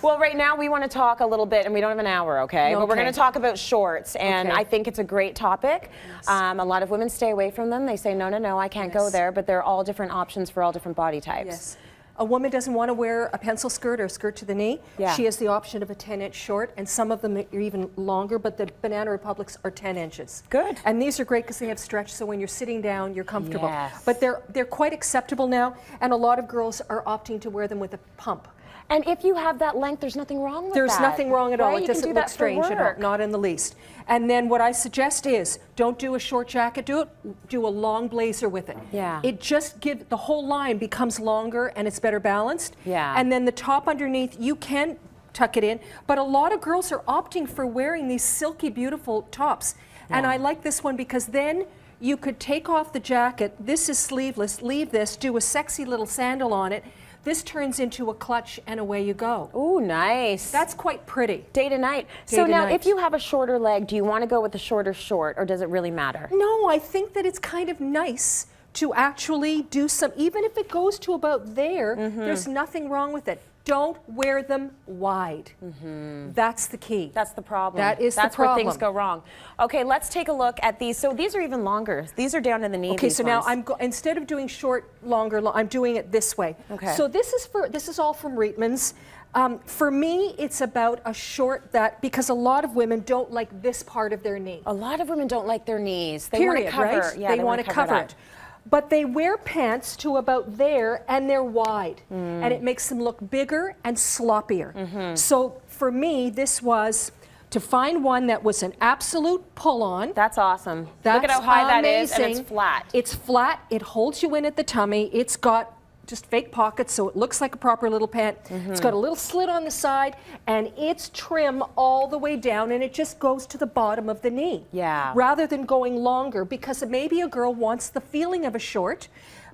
Well, right now we want to talk a little bit, and we don't have an hour, okay? But we're going to talk about shorts, and I think it's a great topic. Yes. A lot of women stay away from them. They say, no, no, no, I can't go there, but they're all different options for all different body types. Yes. A woman doesn't want to wear a pencil skirt or a skirt to the knee. Yeah. She has the option of a 10-inch short, and some of them are even longer, but the Banana Republics are 10 inches. Good. And these are great because they have stretch, so when you're sitting down, you're comfortable. Yes. But they're quite acceptable now, and a lot of girls are opting to wear them with a pump. And if you have that length, there's nothing wrong with that. There's nothing wrong at all. Right? It doesn't look strange at all, not in the least. And then what I suggest is, don't do a short jacket, do a long blazer with it. Yeah. It just gives, the whole line becomes longer and it's better balanced. Yeah. And then the top underneath, you can tuck it in, but a lot of girls are opting for wearing these silky, beautiful tops. Yeah. And I like this one because then you could take off the jacket, this is sleeveless, leave this, do a sexy little sandal on it. This turns into a clutch and away you go. Ooh, nice. That's quite pretty. Day to night. So now, if you have a shorter leg, do you want to go with the shorter short, or does it really matter? No, I think that it's kind of nice to actually do some, even if it goes to about there, there's nothing wrong with it. Don't wear them wide. That's the key. That's the problem. That is the problem. That's where things go wrong. Okay, let's take a look at these. So these are even longer. These are down to the knee. Okay, so now instead of doing short, longer, I'm doing it this way. Okay. So this is all from Reitman's. For me, it's about a short that, because a lot of women don't like this part of their knee. A lot of women don't like their knees. They Period, want to cover. right? Yeah, they want to cover it. But they wear pants to about there, and they're wide, and it makes them look bigger and sloppier. So for me, this was to find one that was an absolute pull-on. That's awesome. That's look at how high amazing. that is, and it's flat. It's flat. It holds you in at the tummy. It's got just fake pockets, so it looks like a proper little pant. It's got a little slit on the side, and it's trim all the way down, and it just goes to the bottom of the knee. Yeah. Rather than going longer, because maybe a girl wants the feeling of a short.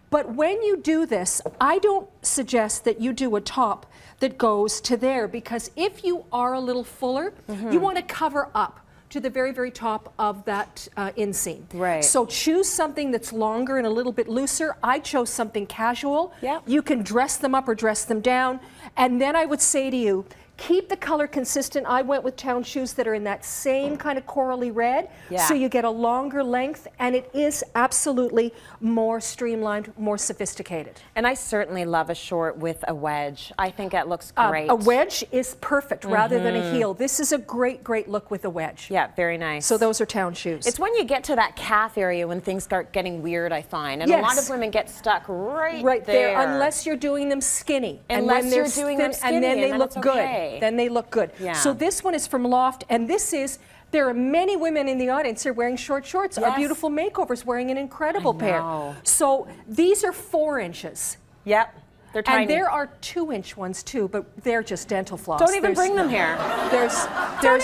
But when you do this, I don't suggest that you do a top that goes to there, because if you are a little fuller, you want to cover up to the very, very top of that inseam. Right. So choose something that's longer and a little bit looser. I chose something casual. Yep. You can dress them up or dress them down. And then I would say to you, keep the color consistent. I went with town shoes that are in that same kind of corally red. Yeah. So you get a longer length, and it is absolutely more streamlined, more sophisticated. And I certainly love a short with a wedge. I think it looks great. A wedge is perfect rather than a heel. This is a great, great look with a wedge. Yeah, very nice. So those are town shoes. It's when you get to that calf area when things start getting weird, I find. And a lot of women get stuck right there. Unless you're doing them skinny. Unless you're doing them skinny, and then they look good. Okay. Then they look good. Yeah. So this one is from Loft, and this is, there are many women in the audience who are wearing short shorts. Our Beautiful Makeover's wearing an incredible pair. So these are 4 inches. Yep. They're tiny. And there are 2-inch ones too, but they're just dental floss. Don't even bring them here. There's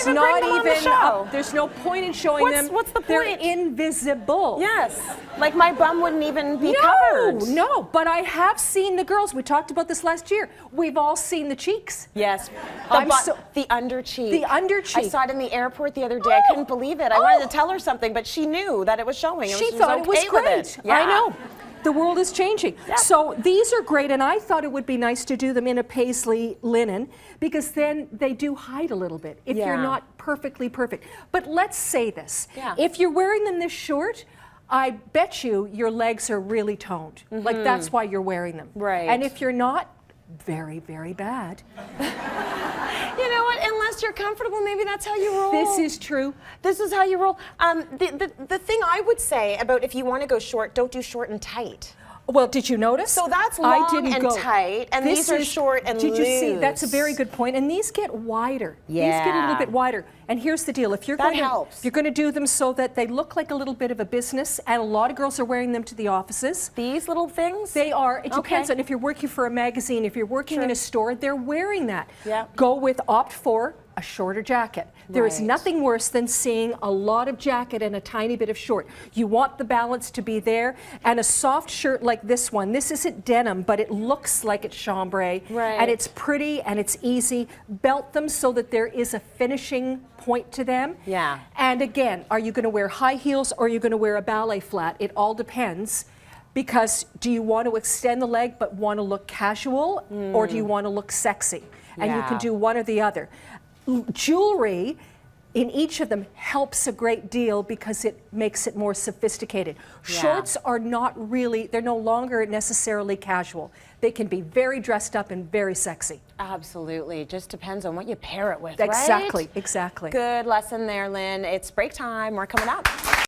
not even, there's no point in showing them. What's the point? They're invisible. Yes. Like my bum wouldn't even be covered. No, but I have seen the girls. We talked about this last year. We've all seen the cheeks. Yes. The under cheek. The under cheek. I saw it in the airport the other day. I couldn't believe it. I wanted to tell her something, but she knew that it was showing. She thought it was great. Yeah. I know. The world is changing. Yep. So these are great, and I thought it would be nice to do them in a paisley linen, because then they do hide a little bit if you're not perfectly perfect. But let's say this. If you're wearing them this short, I bet you your legs are really toned. Like that's why you're wearing them. Right. And if you're not, very, very bad. You know what? Unless you're comfortable, maybe that's how you roll. This is true. This is how you roll. The thing I would say about if you want to go short, don't do short and tight. Well, did you notice? So that's long and tight, and these are short and loose. Did you see? That's a very good point. And these get wider. Yeah. These get a little bit wider. And here's the deal. If you're that going helps. to, you're going to do them so that they look like a little bit of a business, and a lot of girls are wearing them to the offices. These little things? They are. It depends on if you're working for a magazine, if you're working in a store, they're wearing that. Yeah. Opt for a shorter jacket. There is nothing worse than seeing a lot of jacket and a tiny bit of short. You want the balance to be there, and a soft shirt like this one. This isn't denim, but it looks like it's chambray, and it's pretty and it's easy. Belt them so that there is a finishing point to them. Yeah. And again, are you going to wear high heels or are you going to wear a ballet flat? It all depends. Because do you want to extend the leg but want to look casual, or do you want to look sexy? and you can do one or the other. Jewelry in each of them helps a great deal because it makes it more sophisticated. Shorts are not really, they're no longer necessarily casual. They can be very dressed up and very sexy. Absolutely. Just depends on what you pair it with, Exactly, right? exactly. Good lesson there, Lynn. It's break time. We're coming up.